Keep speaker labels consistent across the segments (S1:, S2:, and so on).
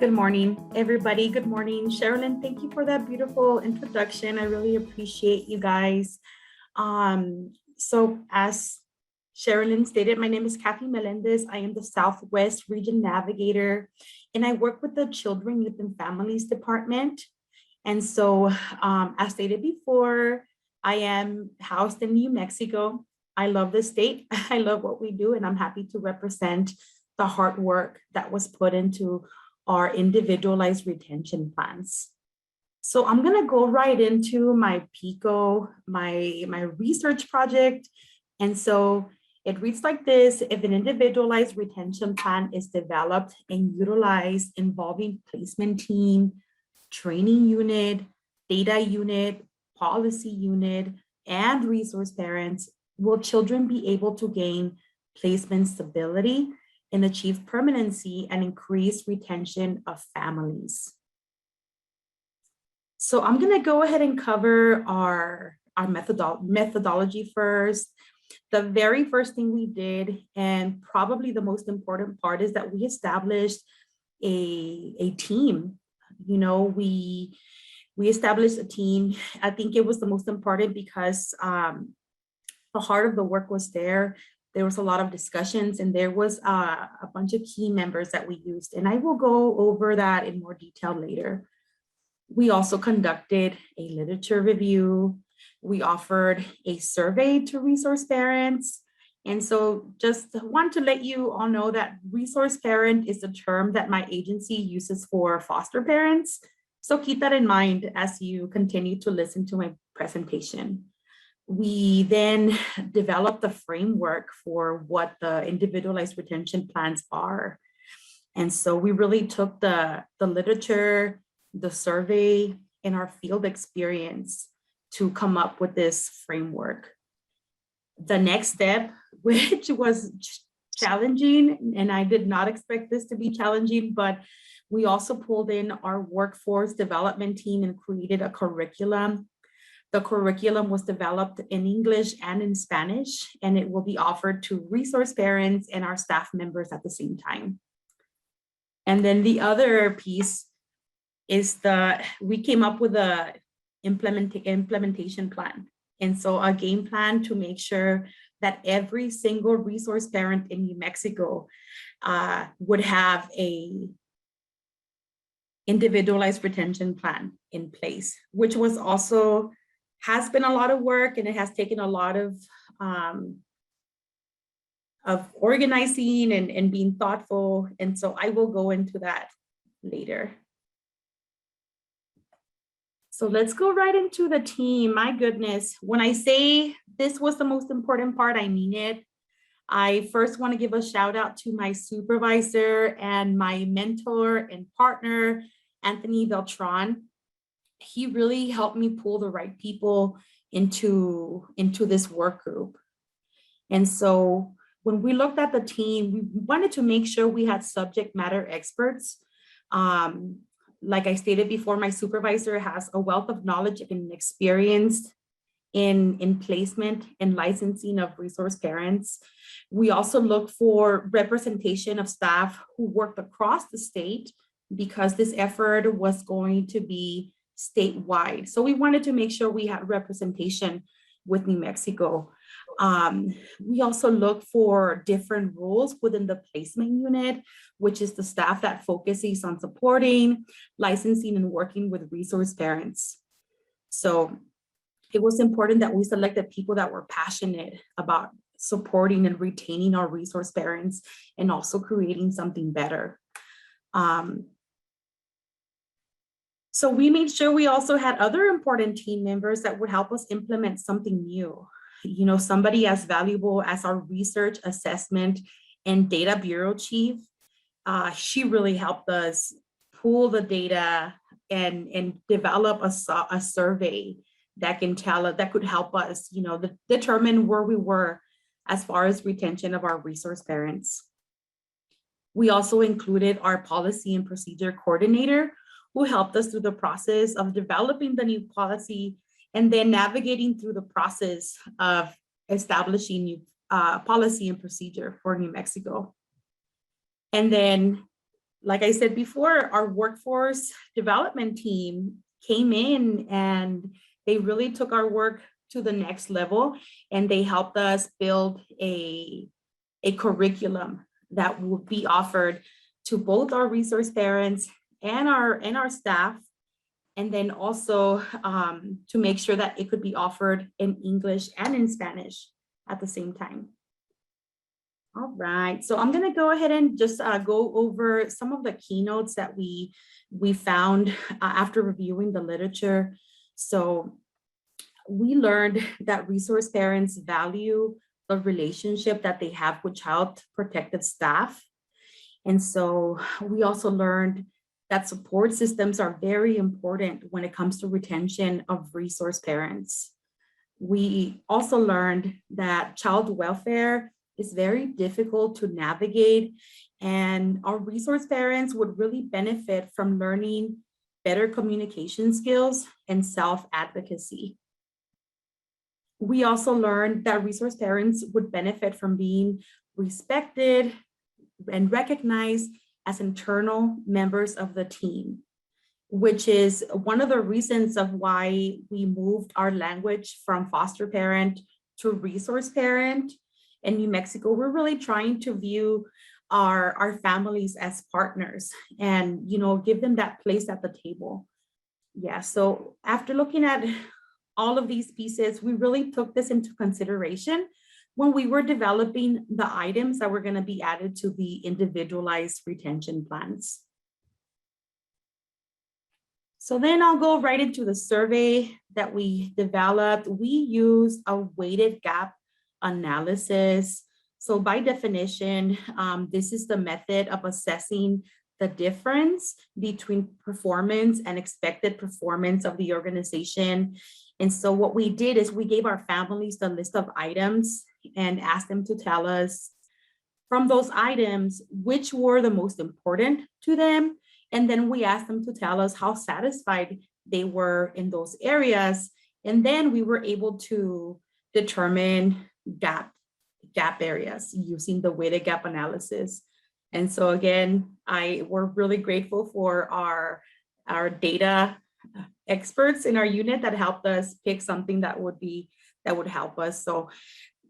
S1: Good morning, everybody. Good morning. Sherilyn, thank you for that beautiful introduction. I really appreciate you guys. So as Sherilyn stated, my name is Kathy Melendez. I am the Southwest Region Navigator, and I work with the Children, Youth, and Families Department. And so, as stated before, I am housed in New Mexico. I love the state. I love what we do, and I'm happy to represent the hard work that was put into our individualized retention plans. So I'm going to go right into my PICO, my research project. And so it reads like this: if an individualized retention plan is developed and utilized involving placement team, training unit, data unit, policy unit, and resource parents, will children be able to gain placement stability and achieve permanency and increase retention of families? So I'm going to go ahead and cover our methodology first. The very first thing we did, and probably the most important part, is that we established a team. You know, we established a team. I think it was the most important because the heart of the work was there. There was a lot of discussions, and there was a bunch of key members that we used. And I will go over that in more detail later. We also conducted a literature review. We offered a survey to resource parents. And so just want to let you all know that resource parent is a term that my agency uses for foster parents. So keep that in mind as you continue to listen to my presentation. We then developed the framework for what the individualized retention plans are. And so we really took the literature, the survey, and our field experience to come up with this framework. The next step, which was challenging, and I did not expect this to be challenging, but we also pulled in our workforce development team and created a curriculum. The curriculum was developed in English and in Spanish, and it will be offered to resource parents and our staff members at the same time. And then the other piece is we came up with a implementation plan. And so a game plan to make sure that every single resource parent in New Mexico would have a individualized retention plan in place, which has been a lot of work, and it has taken a lot of organizing and being thoughtful. And so I will go into that later. So let's go right into the team. My goodness, when I say this was the most important part, I mean it. I first want to give a shout out to my supervisor and my mentor and partner, Anthony Beltran. He really helped me pull the right people into this work group. And so when we looked at the team, we wanted to make sure we had subject matter experts. Like I stated before, my supervisor has a wealth of knowledge and experience in placement and licensing of resource parents. We also look for representation of staff who worked across the state, because this effort was going to be statewide. So we wanted to make sure we had representation with New Mexico. We also look for different roles within the placement unit, which is the staff that focuses on supporting, licensing, and working with resource parents. So it was important that we selected people that were passionate about supporting and retaining our resource parents and also creating something better. So we made sure we also had other important team members that would help us implement something new. You know, somebody as valuable as our research, assessment, and data bureau chief. She really helped us pull the data and develop a survey that could help us, you know, determine where we were as far as retention of our resource parents. We also included our policy and procedure coordinator, who helped us through the process of developing the new policy and then navigating through the process of establishing new policy and procedure for New Mexico. And then like I said before, our workforce development team came in and they really took our work to the next level, and they helped us build a curriculum that would be offered to both our resource parents and our staff, and then also to make sure that it could be offered in English and in Spanish at the same time. All right, so I'm gonna go ahead and just go over some of the keynotes that we found after reviewing the literature. So we learned that resource parents value the relationship that they have with child protective staff. And so we also learned that support systems are very important when it comes to retention of resource parents. We also learned that child welfare is very difficult to navigate, and our resource parents would really benefit from learning better communication skills and self-advocacy. We also learned that resource parents would benefit from being respected and recognized as internal members of the team, which is one of the reasons of why we moved our language from foster parent to resource parent. In New Mexico, we're really trying to view our families as partners and, you know, give them that place at the table. Yeah, so after looking at all of these pieces, we really took this into consideration when we were developing the items that were going to be added to the individualized retention plans. So then I'll go right into the survey that we developed. We used a weighted gap analysis. So by definition, this is the method of assessing the difference between performance and expected performance of the organization. And so what we did is we gave our families the list of items and asked them to tell us from those items which were the most important to them. And then we asked them to tell us how satisfied they were in those areas. And then we were able to determine gap areas using the weighted gap analysis. And so again, we're really grateful for our data experts in our unit that helped us pick something that would help us. So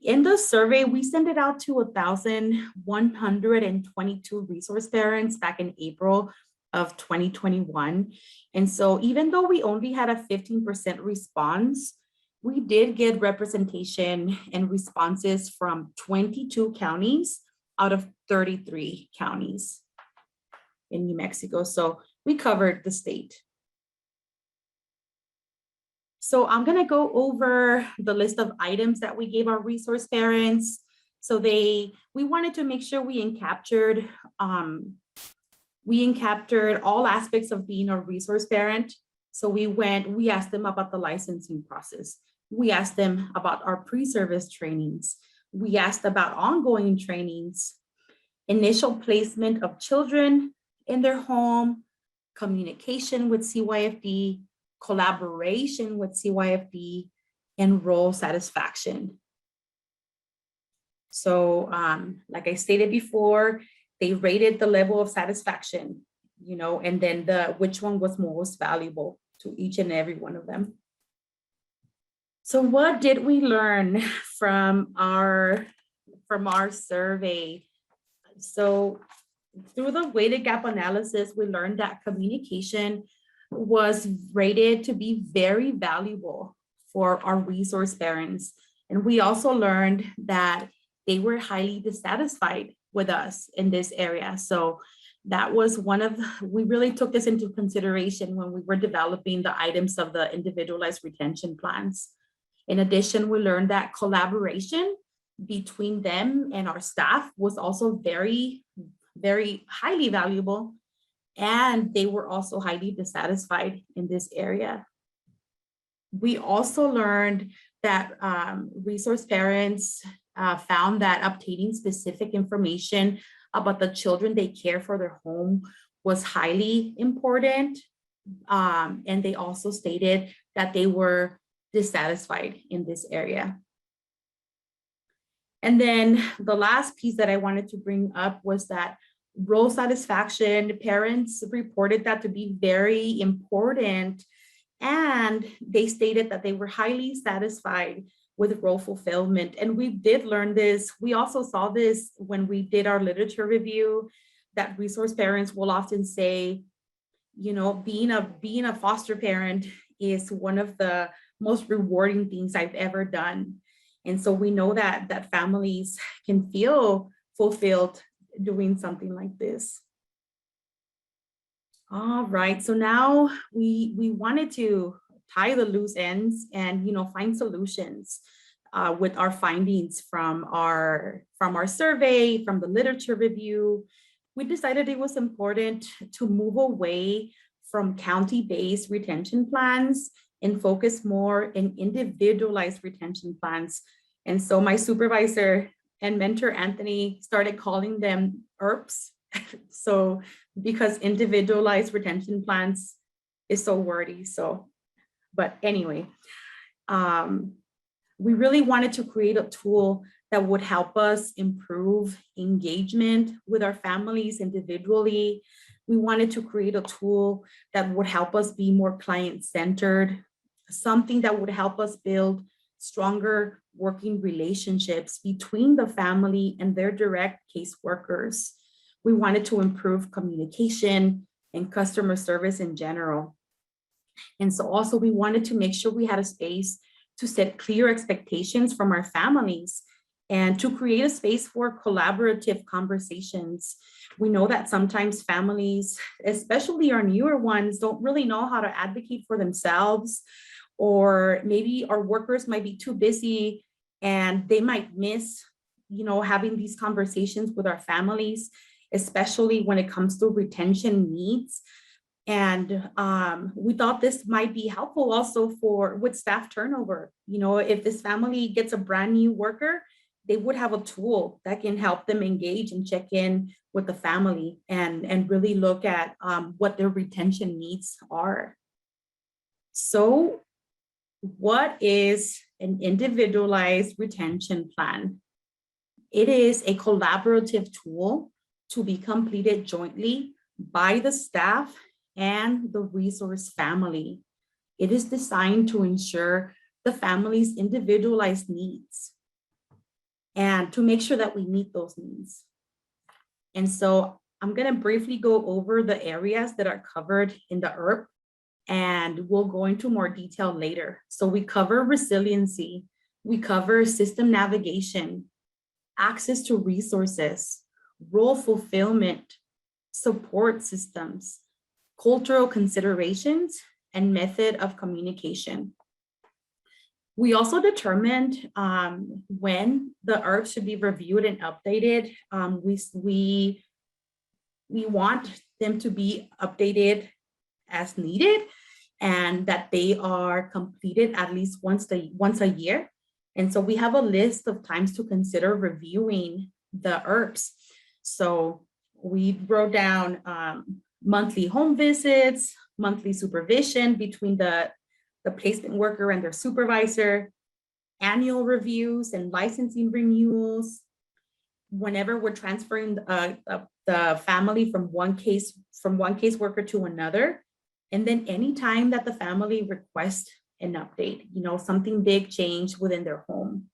S1: in the survey, we sent it out to 1,122 resource parents back in April of 2021. And so even though we only had a 15% response, we did get representation and responses from 22 counties out of 33 counties in New Mexico. So we covered the state. So I'm going to go over the list of items that we gave our resource parents. So we wanted to make sure we encaptured all aspects of being a resource parent. So we asked them about the licensing process. We asked them about our pre-service trainings. We asked about ongoing trainings, initial placement of children in their home, communication with CYFD, collaboration with CYFD, and role satisfaction. So like I stated before, they rated the level of satisfaction, you know, and then which one was most valuable to each and every one of them. So what did we learn from our survey? So through the weighted gap analysis, we learned that communication was rated to be very valuable for our resource parents. And we also learned that they were highly dissatisfied with us in this area. So that was we really took this into consideration when we were developing the items of the individualized retention plans. In addition, we learned that collaboration between them and our staff was also very, very highly valuable. And they were also highly dissatisfied in this area. We also learned that resource parents found that obtaining specific information about the children they care for their home was highly important. And they also stated that they were dissatisfied in this area. And then the last piece that I wanted to bring up was that Role satisfaction, parents reported that to be very important, and they stated that they were highly satisfied with role fulfillment. And we did learn this. We also saw this when we did our literature review, that resource parents will often say, you know, being a foster parent is one of the most rewarding things I've ever done. And so we know that families can feel fulfilled doing something like this. All right, so now we wanted to tie the loose ends and, you know, find solutions with our findings from our survey, from the literature review. We decided it was important to move away from county-based retention plans and focus more in individualized retention plans. And so my supervisor and mentor, Anthony, started calling them IRPs. So because individualized retention plans is so wordy. So, but anyway, we really wanted to create a tool that would help us improve engagement with our families individually. We wanted to create a tool that would help us be more client-centered, something that would help us build stronger working relationships between the family and their direct caseworkers. We wanted to improve communication and customer service in general. And so also we wanted to make sure we had a space to set clear expectations from our families and to create a space for collaborative conversations. We know that sometimes families, especially our newer ones, don't really know how to advocate for themselves, or maybe our workers might be too busy and they might miss, you know, having these conversations with our families, especially when it comes to retention needs. And we thought this might be helpful also with staff turnover. You know, if this family gets a brand new worker, they would have a tool that can help them engage and check in with the family and really look at what their retention needs are. So what is an individualized retention plan? It is a collaborative tool to be completed jointly by the staff and the resource family. It is designed to ensure the family's individualized needs and to make sure that we meet those needs. And so I'm going to briefly go over the areas that are covered in the IRP, and we'll go into more detail later. So we cover resiliency, we cover system navigation, access to resources, role fulfillment, support systems, cultural considerations, and method of communication. We also determined when the IRP should be reviewed and updated. We want them to be updated as needed, and that they are completed at least once a year. And so we have a list of times to consider reviewing the IRPs. So we wrote down monthly home visits, monthly supervision between the placement worker and their supervisor, annual reviews and licensing renewals. Whenever we're transferring the family from one caseworker to another, and then anytime that the family requests an update, you know, something big change within their home.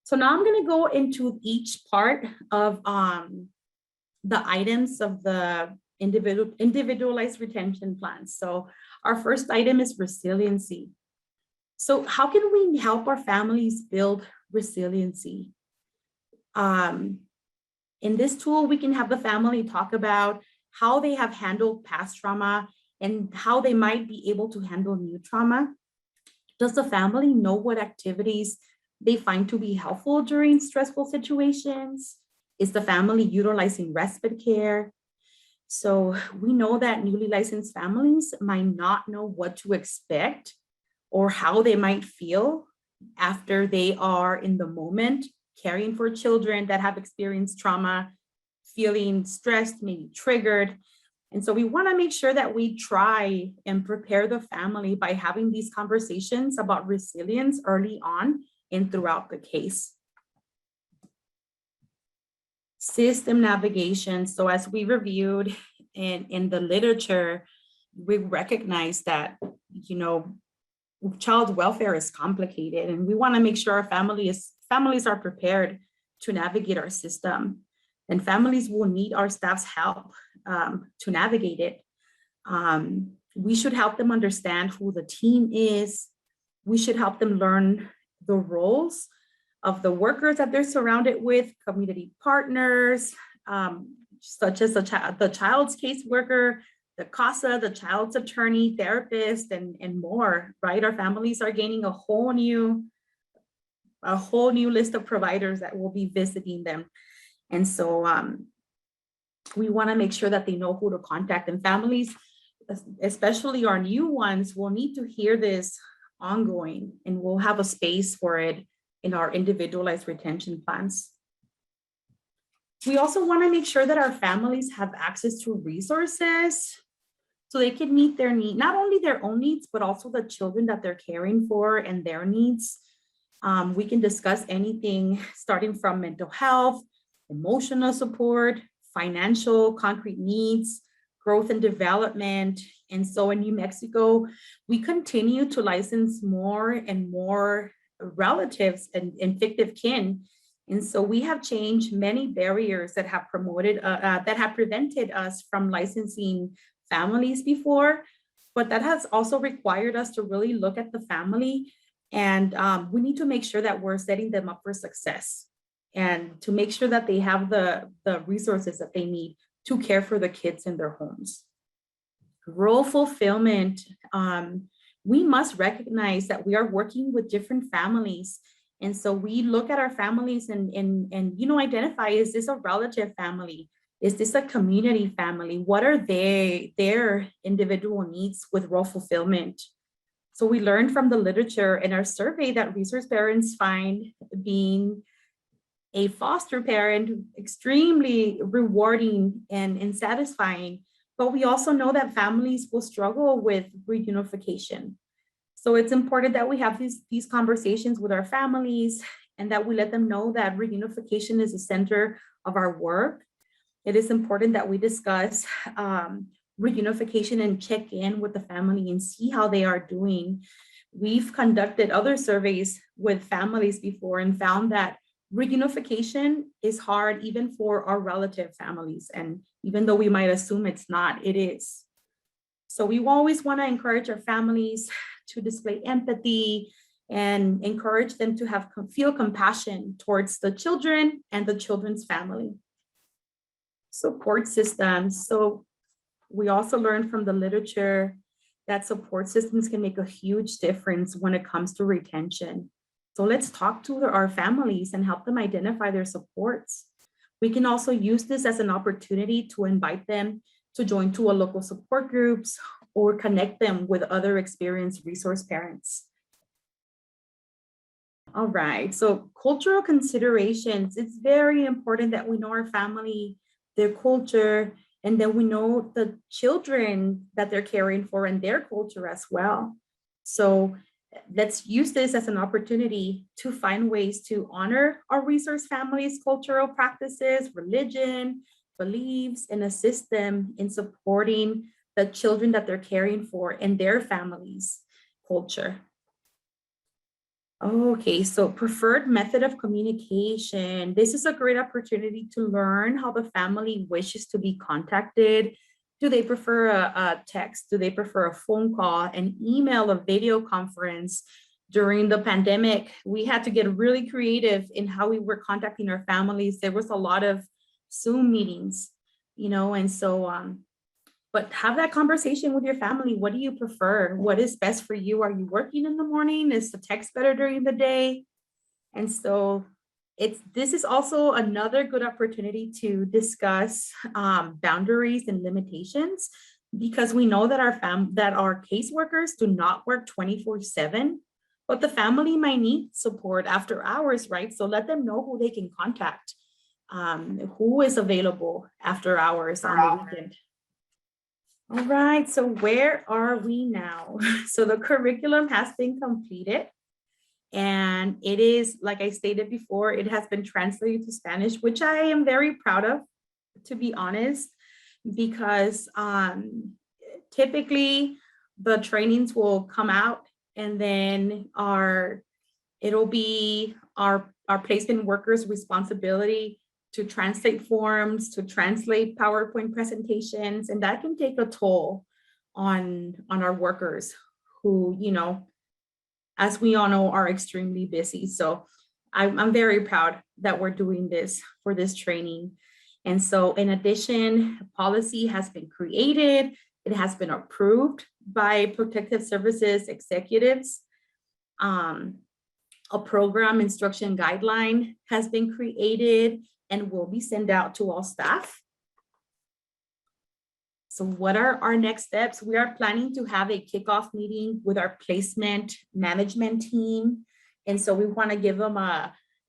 S1: So now I'm going to go into each part of the items of the individualized retention plans. So our first item is resiliency. So how can we help our families build resiliency? In this tool, we can have the family talk about how they have handled past trauma and how they might be able to handle new trauma. Does the family know what activities they find to be helpful during stressful situations? Is the family utilizing respite care? So we know that newly licensed families might not know what to expect or how they might feel after they are in the moment caring for children that have experienced trauma, feeling stressed, maybe triggered. And so we want to make sure that we try and prepare the family by having these conversations about resilience early on and throughout the case. System navigation. So as we reviewed in the literature, we recognize that, child welfare is complicated, and we want to make sure our families are prepared to navigate our system, and families will need our staff's help to navigate it. We should help them understand who the team is. We should help them learn the roles of the workers that they're surrounded with, community partners, such as the child's caseworker, the CASA, the child's attorney, therapist, and more, right? Our families are gaining a whole new list of providers that will be visiting them. And so we want to make sure that they know who to contact, and families, especially our new ones, will need to hear this ongoing, and we'll have a space for it in our individualized retention plans. We also want to make sure that our families have access to resources so they can meet their need, not only their own needs, but also the children that they're caring for and their needs. We can discuss anything starting from mental health, emotional support, financial, concrete needs, growth and development. And so in New Mexico, we continue to license more and more relatives and fictive kin. And so we have changed many barriers that have prevented us from licensing families before, but that has also required us to really look at the family, and we need to make sure that we're setting them up for success and to make sure that they have the resources that they need to care for the kids in their homes. Role fulfillment. We must recognize that we are working with different families. And so we look at our families and identify, is this a relative family? Is this a community family? What are their individual needs with role fulfillment? So we learned from the literature in our survey that resource parents find being a foster parent extremely rewarding and satisfying. But we also know that families will struggle with reunification. So it's important that we have these conversations with our families, and that we let them know that reunification is the center of our work. It is important that we discuss reunification and check in with the family and see how they are doing. We've conducted other surveys with families before and found that reunification is hard even for our relative families. And even though we might assume it's not, it is. So we always want to encourage our families to display empathy and encourage them to feel compassion towards the children and the children's family. Support systems. So we also learned from the literature that support systems can make a huge difference when it comes to retention. So let's talk to our families and help them identify their supports. We can also use this as an opportunity to invite them to join to a local support groups or connect them with other experienced resource parents. All right, so cultural considerations. It's very important that we know our family, their culture, and then we know the children that they're caring for and their culture as well. So let's use this as an opportunity to find ways to honor our resource families' cultural practices, religion, beliefs, and assist them in supporting the children that they're caring for and their families' culture. Okay, so preferred method of communication. This is a great opportunity to learn how the family wishes to be contacted. Do they prefer a text? Do they prefer a phone call, an email, a video conference? During the pandemic, we had to get really creative in how we were contacting our families. There was a lot of Zoom meetings, and so but have that conversation with your family. What do you prefer? What is best for you? Are you working in the morning? Is the text better during the day? And so this is also another good opportunity to discuss boundaries and limitations, because we know that our caseworkers do not work 24/7, but the family might need support after hours, right? So let them know who they can contact, who is available after hours on the weekend. All right, so where are we now? So the curriculum has been completed. And it is, like I stated before, it has been translated to Spanish, which I am very proud of, to be honest, because typically the trainings will come out and then it'll be our placement workers' responsibility to translate forms, to translate PowerPoint presentations, and that can take a toll on our workers who, as we all know, are extremely busy. So I'm very proud that we're doing this for this training. And so in addition, policy has been created. It has been approved by protective services executives. A program instruction guideline has been created and will be sent out to all staff. So what are our next steps? We are planning to have a kickoff meeting with our placement management team. And so we want to give them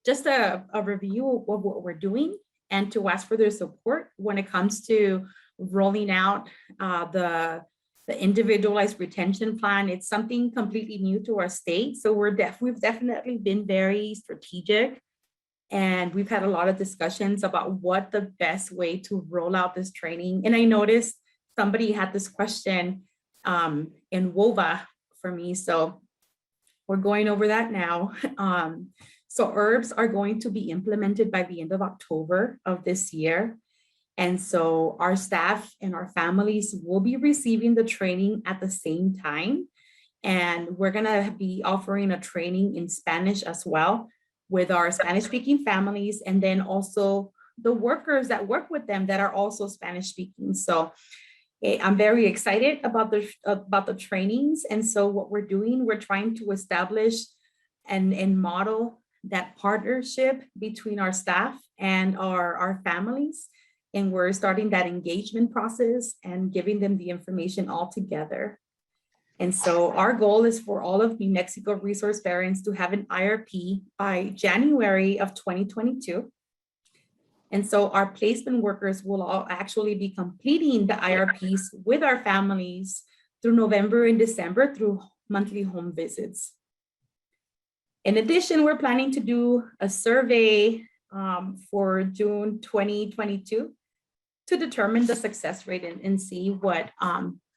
S1: just a review of what we're doing and to ask for their support when it comes to rolling out the individualized retention plan. It's something completely new to our state. So we've definitely been very strategic, and we've had a lot of discussions about what the best way to roll out this training. And I noticed somebody had this question in WOVA for me. So we're going over that now. So herbs are going to be implemented by the end of October of this year. And so our staff and our families will be receiving the training at the same time. And we're gonna be offering a training in Spanish as well with our Spanish speaking families, and then also the workers that work with them that are also Spanish speaking. So I'm very excited about the trainings. And so what we're doing, we're trying to establish and model that partnership between our staff and our families. And we're starting that engagement process and giving them the information all together. And so our goal is for all of New Mexico resource parents to have an IRP by January of 2022. And so our placement workers will all actually be completing the IRPs with our families through November and December through monthly home visits. In addition, we're planning to do a survey for June 2022 to determine the success rate and see what,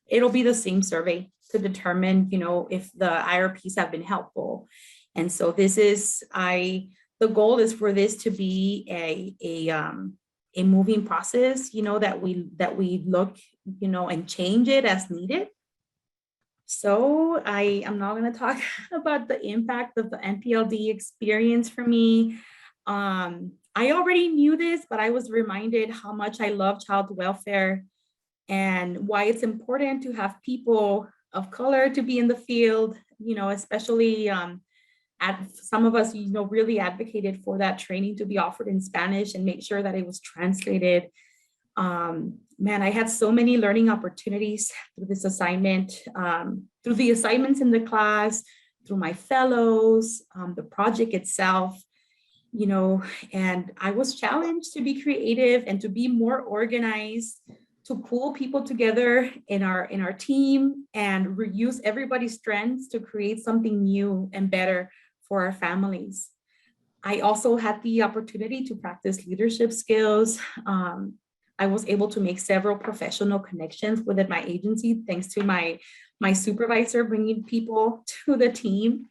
S1: it'll be the same survey to determine, if the IRPs have been helpful. And so this is, the goal is for this to be a moving process, that we look, and change it as needed. So I am not going to talk about the impact of the NPLD experience for me. I already knew this, but I was reminded how much I love child welfare and why it's important to have people of color to be in the field, especially some of us, really advocated for that training to be offered in Spanish and make sure that it was translated. Man, I had so many learning opportunities through this assignment, through the assignments in the class, through my fellows, the project itself, and I was challenged to be creative and to be more organized, to pull people together in our team and reuse everybody's strengths to create something new and better for our families. I also had the opportunity to practice leadership skills. I was able to make several professional connections within my agency, thanks to my supervisor bringing people to the team.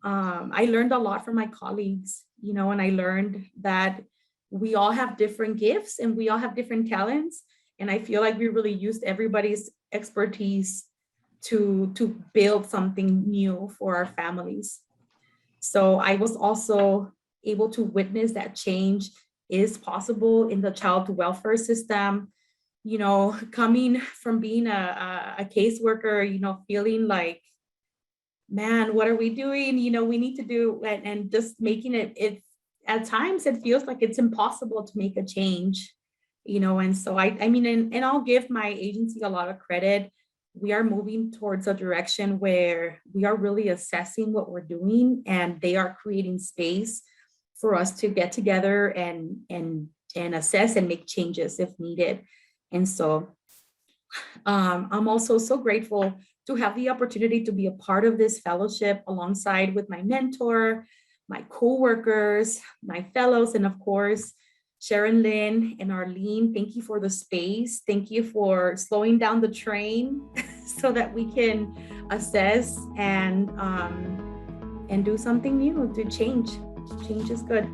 S1: I learned a lot from my colleagues, and I learned that we all have different gifts and we all have different talents. And I feel like we really used everybody's expertise to build something new for our families. So I was also able to witness that change is possible in the child welfare system. Coming from being a caseworker, feeling like, man, what are we doing? We need to do, and just making it at times it feels like it's impossible to make a change, and so and I'll give my agency a lot of credit. We are moving towards a direction where we are really assessing what we're doing, and they are creating space for us to get together and assess and make changes if needed. And so I'm also so grateful to have the opportunity to be a part of this fellowship alongside with my mentor, my co-workers, my fellows, and of course, Sharon Lynn and Arlene. Thank you for the space. Thank you for slowing down the train so that we can assess and do something new to change. Change is good.